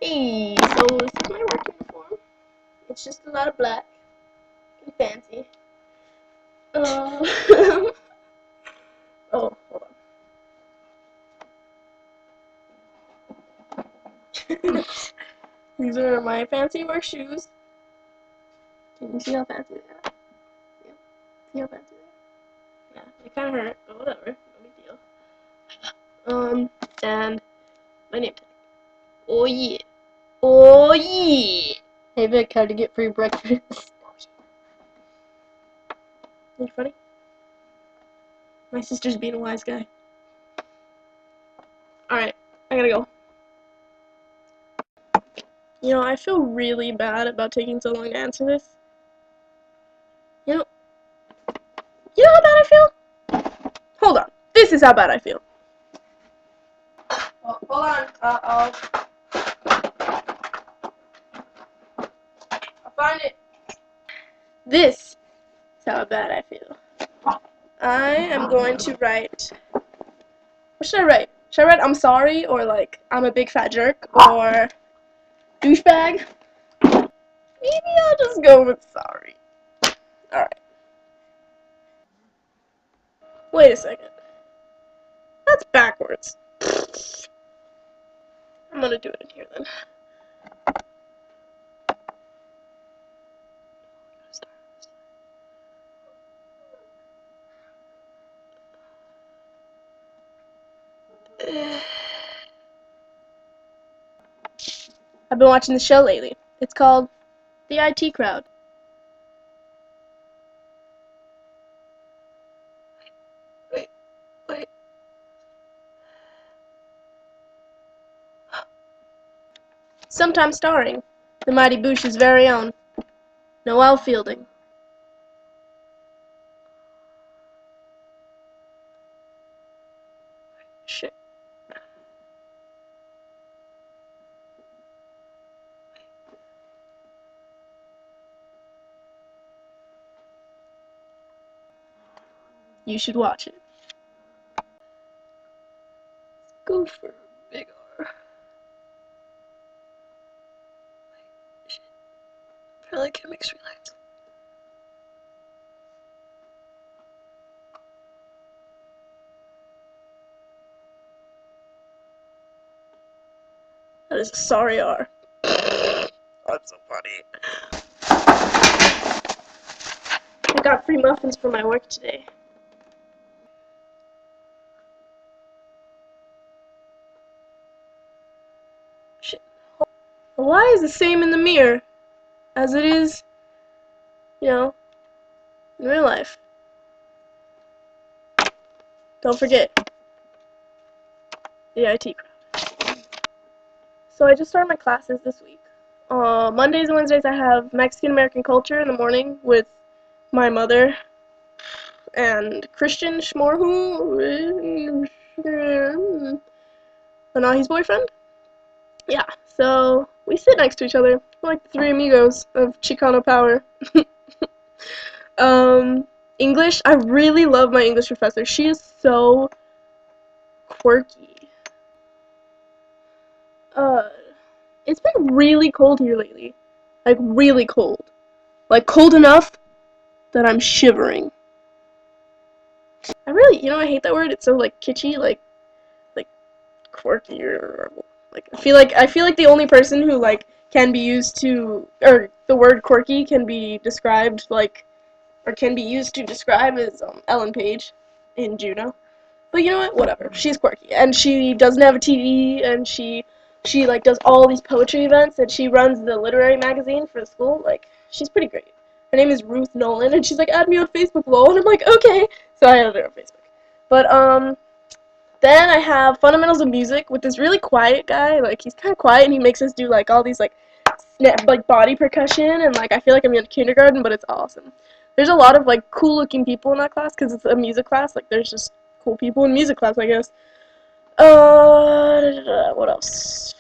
Hey, so this is my work uniform. It's just a lot of black and fancy. Oh, hold on. These are my fancy work shoes. Can you see how fancy they are? Yeah. See how fancy they are? Yeah, they kind of hurt, but whatever. No big deal. And my name tag. Oh yeah. Oh yeah. Hey Vic, how'd you get free breakfast? Ain't you funny? My sister's being a wise guy. Alright, I gotta go. You know, I feel really bad about taking so long to answer this. You know how bad I feel? Hold on. This is how bad I feel. Oh, hold on. I'll find it. This is how bad I feel. I am going to write... What should I write? Should I write I'm sorry, or like I'm a big fat jerk, or douchebag? Maybe I'll just go with sorry. Alright. Wait a second. That's backwards. I'm gonna do it in here then. I've been watching the show lately. It's called The IT Crowd. Wait. Sometimes starring the Mighty Boosh's very own Noel Fielding. Shit. You should watch it. Go for a big R. Shit. Probably can make relax. That is a sorry R. That's so funny. I got free muffins for my work today. Shit. Why is the same in the mirror as it is, in real life? Don't forget the IT crowd. So I just started my classes this week. Mondays and Wednesdays I have Mexican American culture in the morning with my mother and Christian Schmorhu, Anahi's boyfriend. Yeah, so we sit next to each other. We're like the three amigos of Chicano power. English, I really love my English professor. She is so quirky. It's been really cold here lately. Like, really cold. Like, cold enough that I'm shivering. I hate that word. It's so, like, kitschy, like, quirky, or, like, I feel like the only person who, like, can be used to, or the word quirky can be described, like, or can be used to describe is, Ellen Page in Juno. But you know what? Whatever. She's quirky. And she doesn't have a TV, and she like, does all these poetry events, and she runs the literary magazine for the school. Like, she's pretty great. Her name is Ruth Nolan, and she's like, add me on Facebook, lol. And I'm like, okay. So I added her on Facebook. But, then I have Fundamentals of Music with this really quiet guy. Like, he's kind of quiet, and he makes us do, like, all these, like, body percussion, and, like, I feel like I'm in kindergarten, but it's awesome. There's a lot of, like, cool-looking people in that class, because it's a music class. Like, there's just cool people in music class, I guess. What else?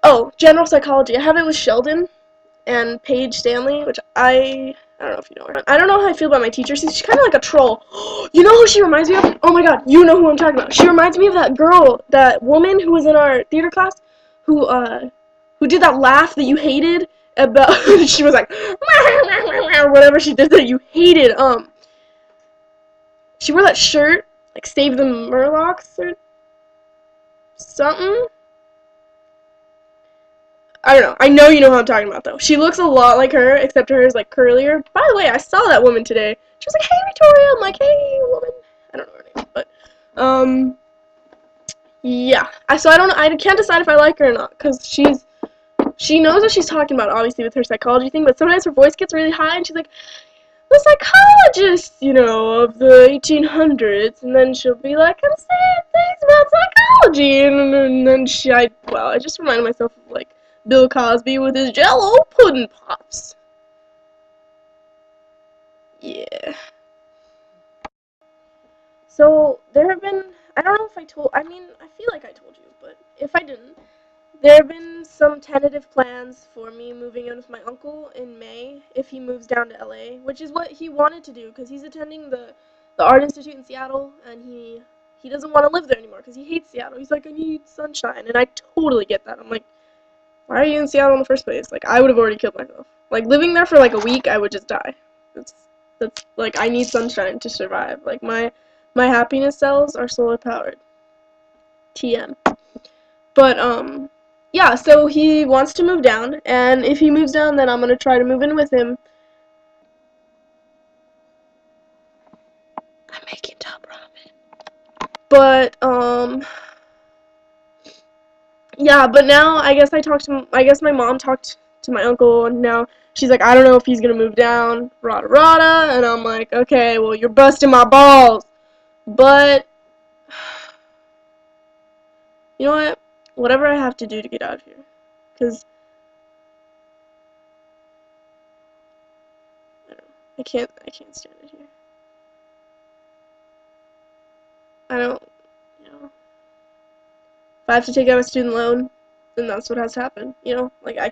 Oh, general psychology. I have it with Sheldon and Paige Stanley, which I don't know if you know her. I don't know how I feel about my teacher. She's kind of like a troll. You know who she reminds me of? Oh my god, you know who I'm talking about. She reminds me of that girl, that woman who was in our theater class. who did that laugh that you hated about she was like whatever she did that you hated. She wore that shirt, like Save the Murlocs or something. I don't know. I know you know who I'm talking about, though. She looks a lot like her, except her is, like, curlier. By the way, I saw that woman today. She was like, hey, Victoria. I'm like, hey, woman. I don't know her name, but, yeah. So I don't know. I can't decide if I like her or not, because she knows what she's talking about, obviously, with her psychology thing, but sometimes her voice gets really high, and she's like, the psychologists, of the 1800s, and then she'll be like, I'm saying things about psychology, and then I just reminded myself of, like, Bill Cosby with his Jell-O pudding pops. Yeah. So, there have been, I don't know if I feel like I told you, but if I didn't, there have been some tentative plans for me moving in with my uncle in May if he moves down to LA, which is what he wanted to do because he's attending the Art Institute in Seattle, and he doesn't want to live there anymore because he hates Seattle. He's like, I need sunshine, and I totally get that. I'm like, why are you in Seattle in the first place? Like, I would have already killed myself. Like, living there for like a week, I would just die. That's like, I need sunshine to survive. Like, my happiness cells are solar powered. TM. But, yeah, so he wants to move down, and if he moves down, then I'm gonna try to move in with him. I'm making top ramen. But, yeah, but now I guess my mom talked to my uncle, and now she's like, I don't know if he's gonna move down, rada rada, and I'm like, okay, well, you're busting my balls. But, you know what? Whatever I have to do to get out of here. Because, I don't know. I can't stand it here. I don't, if I have to take out a student loan, then that's what has to happen. Like, I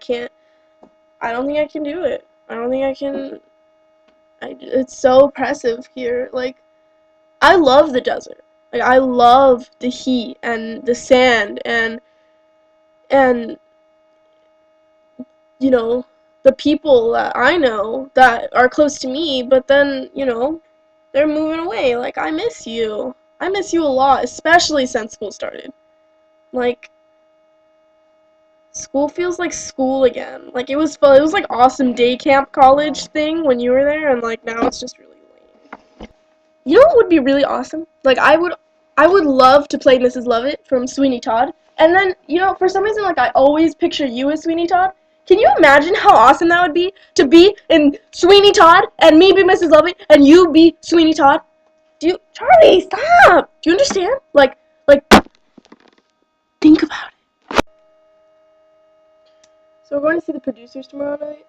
don't think I can do it. I don't think I can, it's so oppressive here. Like, I love the desert. Like, I love the heat and the sand and the people that I know that are close to me, but then, they're moving away. Like, I miss you. I miss you a lot, especially since school started. Like, school feels like school again. Like, it was fun. It was like awesome day camp college thing when you were there, and like now it's just really lame. You know what would be really awesome? Like, I would love to play Mrs. Lovett from Sweeney Todd. And then, for some reason, like, I always picture you as Sweeney Todd. Can you imagine how awesome that would be to be in Sweeney Todd and me be Mrs. Lovett and you be Sweeney Todd? Charlie, stop! Do you understand? Like, think about it. So we're going to see the producers tomorrow night.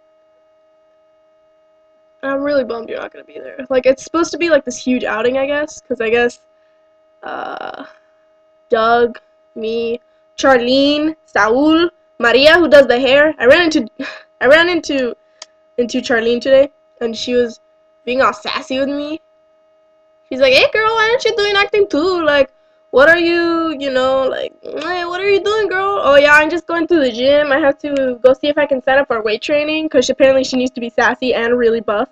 I'm really bummed you're not going to be there. Like, it's supposed to be, like, this huge outing, I guess. Because I guess, Doug, me, Charlene, Saul, Maria, who does the hair. I ran into Charlene today, and she was being all sassy with me. She's like, hey, girl, why aren't you doing acting too? Like, what are you, like, hey, what are you doing, girl? Oh, yeah, I'm just going to the gym. I have to go see if I can sign up for weight training, because apparently she needs to be sassy and really buff.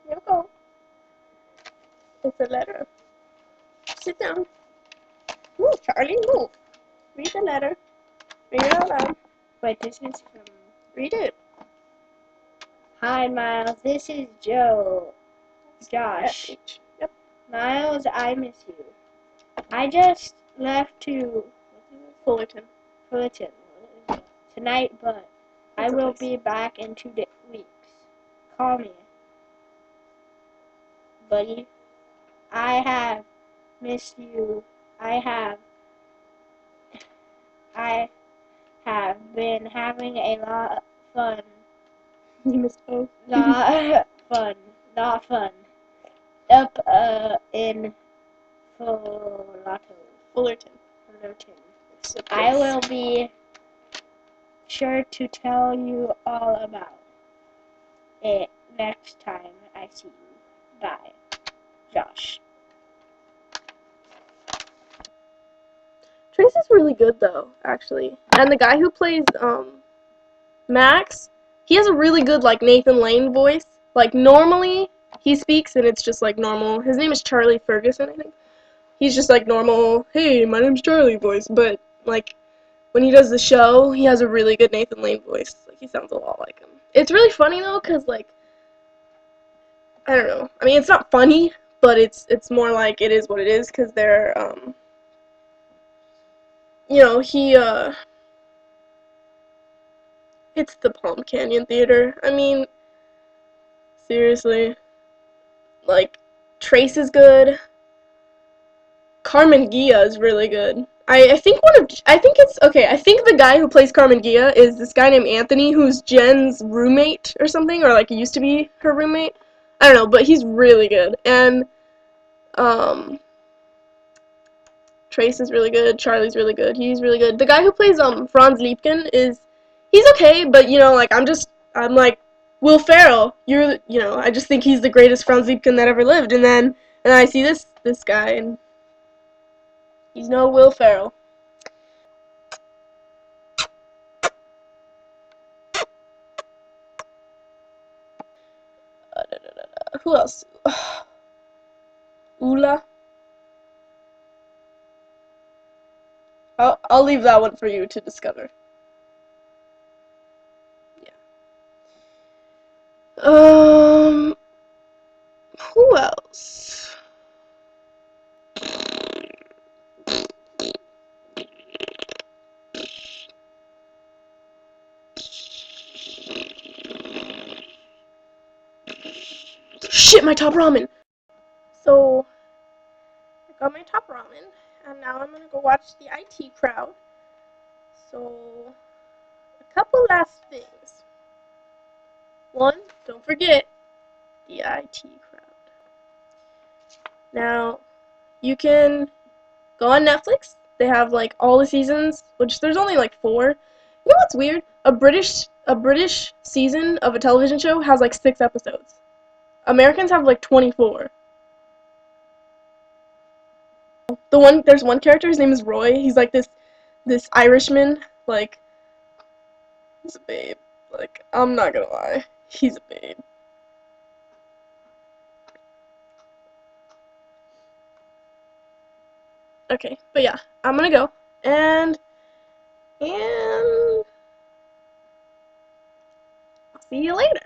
Here we go. It's a letter. Sit down. Move, Charlie, move. Read the letter. Read it out loud. Wait, this is from... Read it. Hi, Miles. This is Josh. Yep. Miles, I miss you. I just left to Fullerton tonight, but I will be back in 2 weeks. Call me, buddy. I have missed you. I have been having a lot of fun. You missed both. Not fun. Up in Fullerton. I will be sure to tell you all about it next time I see you. Bye. Josh. Tracy's is really good though, actually. And the guy who plays Max, he has a really good like Nathan Lane voice. Like normally he speaks and it's just like normal. His name is Charlie Ferguson, I think. He's just like normal, hey, my name's Charlie voice, but like when he does the show, he has a really good Nathan Lane voice. Like he sounds a lot like him. It's really funny though, cause like I don't know. I mean, it's not funny, but it's more like it is what it is, cause they're you know, it's the Palm Canyon Theater. I mean, seriously, like Trace is good. Carmen Gia is really good. I think I think it's okay. I think the guy who plays Carmen Gia is this guy named Anthony, who's Jen's roommate or something, or like used to be her roommate. I don't know, but he's really good. And um, Trace is really good. Charlie's really good. He's really good. The guy who plays Franz Liebken he's okay, but you know, like I'm like Will Ferrell. I just think he's the greatest Franz Liebken that ever lived. And then I see this guy and he's no Will Ferrell. Who else? Ula. I'll leave that one for you to discover. Yeah. Who else? Shit, my top ramen. So I got my top ramen, and now I'm gonna go watch the IT crowd. So a couple last things. One, don't forget the IT crowd. Now you can go on Netflix. They have like all the seasons, which there's only like 4. You know what's weird? A British season of a television show has like 6 episodes. Americans have like 24. There's one character, his name is Roy. He's like this Irishman, like he's a babe. Like I'm not gonna lie, he's a babe. Okay, but yeah, I'm gonna go and I'll see you later.